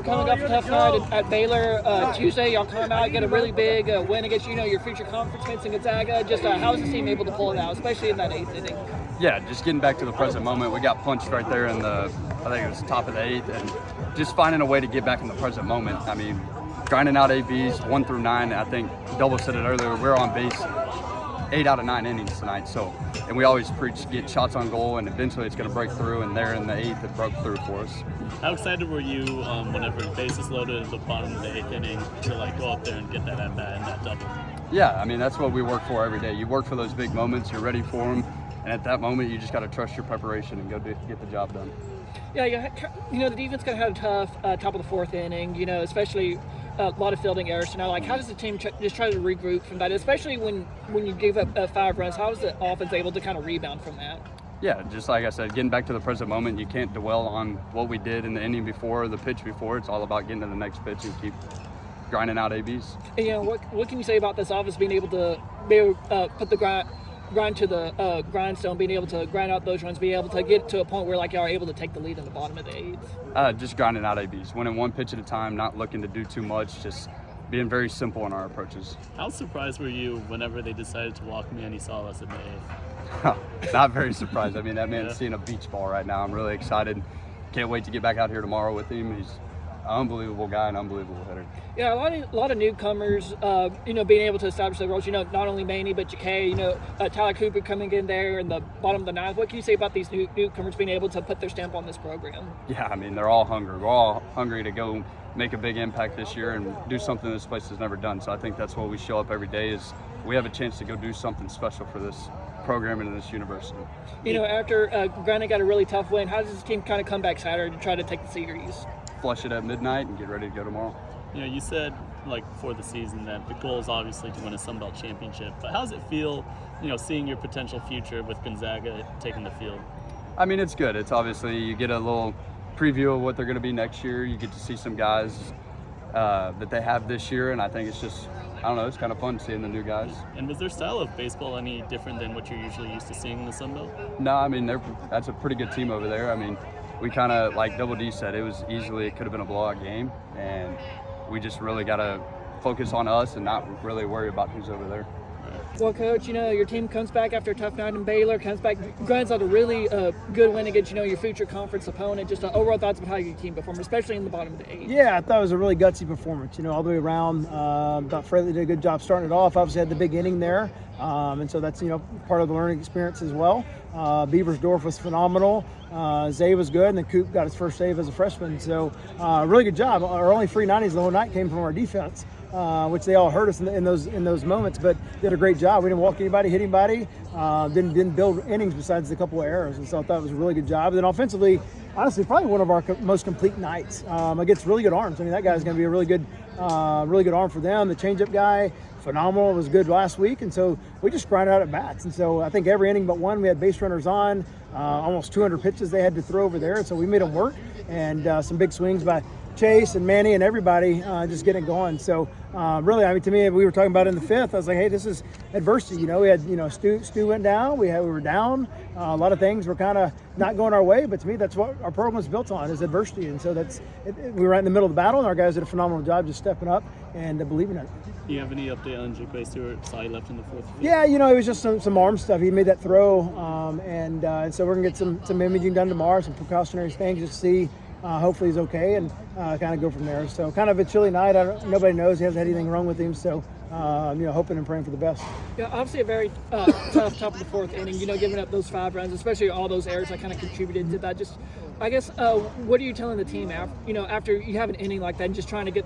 coming off a tough night at Baylor Tuesday. Y'all come out, get a really big win against your future conference mates in Gonzaga. Just how is the team able to pull it out, especially in that 8th inning? Yeah, just getting back to the present moment. We got punched right there in I think it was top of the 8th, and just finding a way to get back in the present moment. I mean, grinding out ABs 1 through 9. I think Double said it earlier. We're on base 8 out of 9 innings tonight. And we always preach get shots on goal, and eventually it's going to break through. And there in the 8th, it broke through for us. How excited were you whenever bases loaded at the bottom of the 8th inning to go up there and get that at bat and that double? Yeah, I mean that's what we work for every day. You work for those big moments. You're ready for them, and at that moment, you just got to trust your preparation and go get the job done. Yeah, the defense kind of had a tough top of the 4th inning. Especially a lot of fielding errors. So now, how does the team just try to regroup from that? Especially when you give up 5 runs, how is the offense able to kind of rebound from that? Yeah, just like I said, getting back to the present moment. You can't dwell on what we did in the inning before or the pitch before. It's all about getting to the next pitch and keep grinding out ABs. And, what can you say about this offense being able to put the grind to the grindstone, being able to grind out those runs, being able to get to a point where y'all are able to take the lead in the bottom of the 8th? Just grinding out ABs, winning 1 pitch at a time, not looking to do too much, just being very simple in our approaches. How surprised were you whenever they decided to walk Manny Salas in the 8th? Not very surprised. I mean, that man's seeing a beach ball right now. I'm really excited. Can't wait to get back out here tomorrow with him. He's an unbelievable guy, an unbelievable hitter. Yeah, a lot of newcomers, being able to establish their roles. Not only Manny, but JK, Tyler Cooper coming in there in the bottom of the 9th. What can you say about these newcomers being able to put their stamp on this program? Yeah, I mean, they're all hungry. We're all hungry to go make a big impact this year and do something this place has never done. So I think that's what we show up every day is we have a chance to go do something special for this program and this university. After Granite got a really tough win, how does this team kind of come back Saturday to try to take the series? Flush it at midnight and get ready to go tomorrow. You said before the season that the goal is obviously to win a Sun Belt championship, but how does it feel, seeing your potential future with Gonzaga taking the field? I mean, it's good. It's obviously you get a little preview of what they're going to be next year. You get to see some guys that they have this year, and I think it's just, I don't know, it's kind of fun seeing the new guys. And was their style of baseball any different than what you're usually used to seeing in the Sun Belt? No, I mean, that's a pretty good team over there. I mean, we kind of, like Double D said, it could have been a blowout game, and we just really got to focus on us and not really worry about who's over there. Well, Coach, your team comes back after a tough night in Baylor, grinds out a really good win against, your future conference opponent. Just overall thoughts about how your team performed, especially in the bottom of the 8th. Yeah, I thought it was a really gutsy performance, all the way around. Thought Freddie did a good job starting it off. Obviously had the big inning there, and so that's, part of the learning experience as well. Beaversdorf was phenomenal. Zay was good, and then Coop got his first save as a freshman. So really good job. Our only free 90s the whole night came from our defense, which they all hurt us in those moments, but did a great job. We didn't walk anybody, hit anybody, didn't build innings besides a couple of errors, and so I thought it was a really good job. And then offensively, honestly, probably one of our most complete nights against really good arms. I mean, that guy's going to be a really good arm for them. The changeup guy, phenomenal, was good last week, and so we just grinded out at bats. And so I think every inning but one, we had base runners on, almost 200 pitches they had to throw over there, and so we made them work, and some big swings by Chase and Manny and everybody just getting going. So really, I mean, to me, we were talking about in the 5th, I was like, hey, this is adversity. We had, Stu went down, we were down. A lot of things were kind of not going our way, but to me, that's what our program is built on, is adversity. And so we were right in the middle of the battle, and our guys did a phenomenal job just stepping up and believing in it. Do you have any update on JK Stewart? Saw he left in the 4th. Yeah, it was just some arm stuff. He made that throw, and so we're going to get some imaging done tomorrow, some precautionary things to see. Hopefully he's okay, and kind of go from there. So kind of a chilly night. Nobody knows. He hasn't had anything wrong with him. So, hoping and praying for the best. Yeah, obviously a very tough top of the 4th inning. Giving up those 5 runs, especially all those errors that kind of contributed to that. Just, I guess, what are you telling the team after you have an inning like that, and just trying to get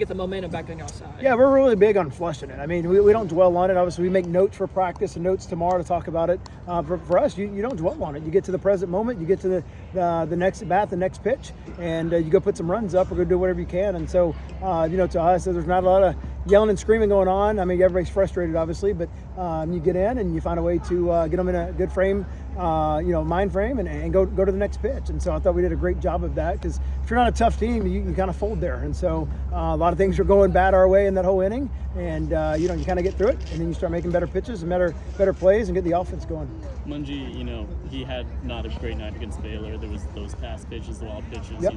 the momentum back on your side? Yeah, we're really big on flushing it. I mean, we don't dwell on it. Obviously, we make notes for practice and notes tomorrow to talk about it. For us, you don't dwell on it. You get to the present moment. You get to the next at bat, the next pitch, and you go put some runs up or go do whatever you can. And so, to us, there's not a lot of yelling and screaming going on. I mean, everybody's frustrated, obviously, but you get in and you find a way to get them in a good frame, mind frame, and go to the next pitch. And so I thought we did a great job of that, because if you're not a tough team, you kind of fold there. And so a lot of things were going bad our way in that whole inning, and you kind of get through it, and then you start making better pitches and better plays and get the offense going. Mungie, he had not a great night against Baylor. There was those pass pitches, the wild pitches, Yep.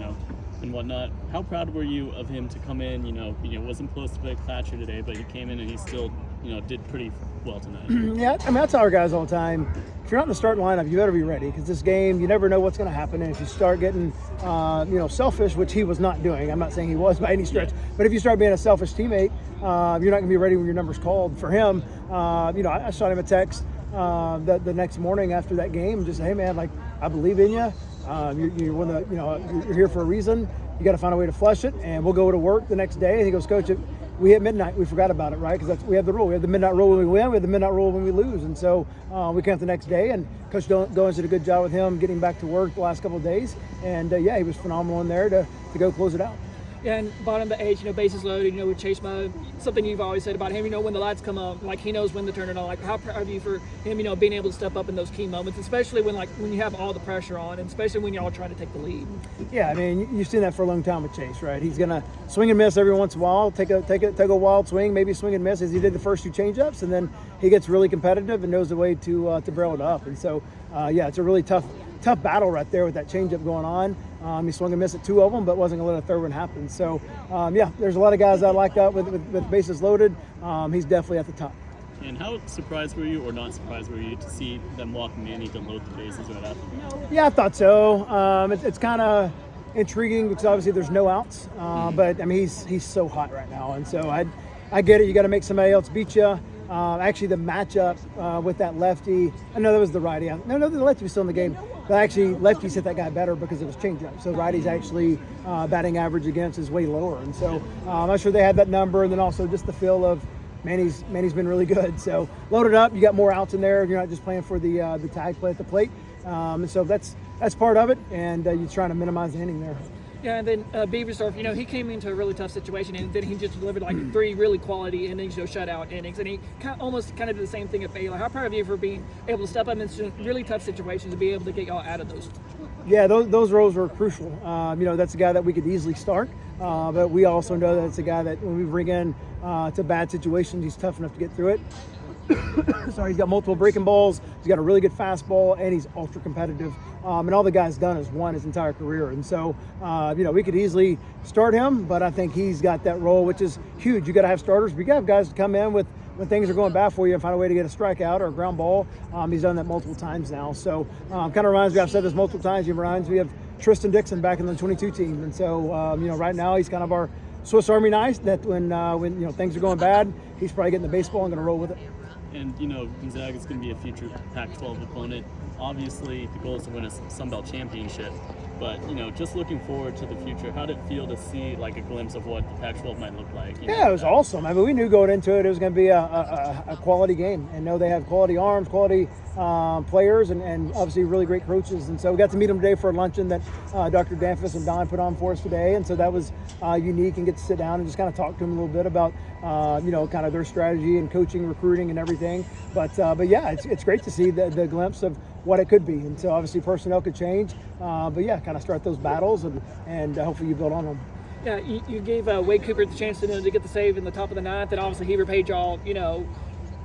And whatnot. How proud were you of him to come in? Wasn't supposed to play catcher today, but he came in and he still, did pretty well tonight. Yeah, I mean, I tell our guys all the time, if you're not in the starting lineup, you better be ready, because this game, you never know what's going to happen. And if you start getting, selfish, which he was not doing, I'm not saying he was by any stretch, but if you start being a selfish teammate, you're not going to be ready when your number's called. For him, I shot him a text the next morning after that game, just say, hey man, I believe in you. You're here for a reason. You got to find a way to flush it, and we'll go to work the next day. And he goes, Coach, we hit midnight. We forgot about it, right? Because we have the rule. We have the midnight rule when we win. We have the midnight rule when we lose. And so we came up the next day, and Coach Goins did a good job with him getting back to work the last couple of days. And he was phenomenal in there to go close it out. Yeah, and bottom of the eighth, bases loaded, with chase mode, something you've always said about him, when the lights come up, he knows when to turn it on. How proud are you for him, being able to step up in those key moments, especially when you have all the pressure on, and especially when you're all trying to take the lead. Yeah, I mean, you've seen that for a long time with Chase, right? He's gonna swing and miss every once in a while, take a wild swing, maybe swing and miss, as he did the first two changeups, and then he gets really competitive and knows the way to barrel it up. And so, it's a really tough battle right there with that changeup going on. He swung and missed at two of them, but wasn't going to let a third one happen. So, there's a lot of guys I like that with bases loaded. He's definitely at the top. And how surprised were you, or not surprised were you, to see them walk Manny to load the bases right after? Yeah, I thought so. It's kind of intriguing because obviously there's no outs, but I mean he's so hot right now, and so I get it. You got to make somebody else beat you. Actually, the matchup with that lefty, I know that was the righty. No, the lefty was still in the game. But actually, lefties hit that guy better because it was changeup. So righties actually batting average against is way lower. And so I'm not sure they had that number. And then also just the feel of Manny's been really good. So load it up. You got more outs in there. You're not just playing for the tag play at the plate. And so that's part of it. And you're trying to minimize the inning there. Yeah, and then Beaversdorf, he came into a really tough situation, and then he just delivered three really quality innings, shutout innings, and he almost did the same thing at Baylor. How proud of you for being able to step up in some really tough situations and be able to get y'all out of those? Yeah, those roles were crucial. That's a guy that we could easily start, but we also know that it's a guy that when we bring in to bad situations, he's tough enough to get through it. Sorry, he's got multiple breaking balls. He's got a really good fastball, and he's ultra competitive. And all the guy's done is won his entire career. And so, we could easily start him, but I think he's got that role, which is huge. You got to have starters, but you got to have guys to come in when things are going bad for you and find a way to get a strikeout or a ground ball. He's done that multiple times now. So, kind of reminds me. I've said this multiple times. He reminds me of Tristan Dixon back in the 22 team. And so, right now he's kind of our Swiss Army knife. That when things are going bad, he's probably getting the baseball and going to roll with it. And, Gonzaga is going to be a future Pac-12 opponent. Obviously, the goal is to win a Sun Belt championship. But, just looking forward to the future, how did it feel to see, a glimpse of what the Pac-12 might look like? Yeah, it was awesome. I mean, we knew going into it was going to be a quality game. And know they have quality arms, quality players, and obviously really great coaches. And so we got to meet them today for a luncheon that Dr. Danfus and Don put on for us today. And so that was unique, and get to sit down and just kind of talk to them a little bit about, kind of their strategy and coaching, recruiting, and everything. But yeah, it's great to see the glimpse of what it could be. And so obviously personnel could change, but yeah, kind of start those battles and hopefully you build on them. Yeah, you gave Wade Cooper the chance to get the save in the top of the ninth, and obviously he repaid y'all,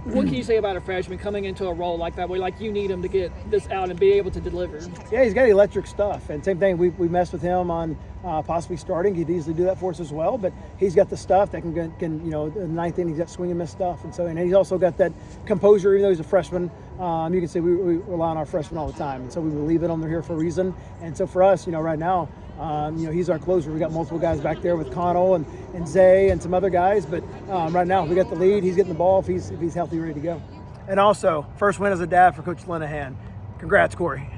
What can you say about a freshman coming into a role like that, where you need him to get this out and be able to deliver? Yeah, he's got electric stuff, and same thing. We messed with him on possibly starting. He'd easily do that for us as well, but he's got the stuff that can the ninth inning, he's got swing and miss stuff, and he's also got that composure. Even though he's a freshman, you can say we rely on our freshmen all the time, and so we believe in them. They're here for a reason, and so for us, right now. He's our closer. We got multiple guys back there with Connell and Zay and some other guys, but right now we got the lead. He's getting the ball if he's healthy, ready to go. And also, first win as a dad for Coach Linehan. Congrats, Corey.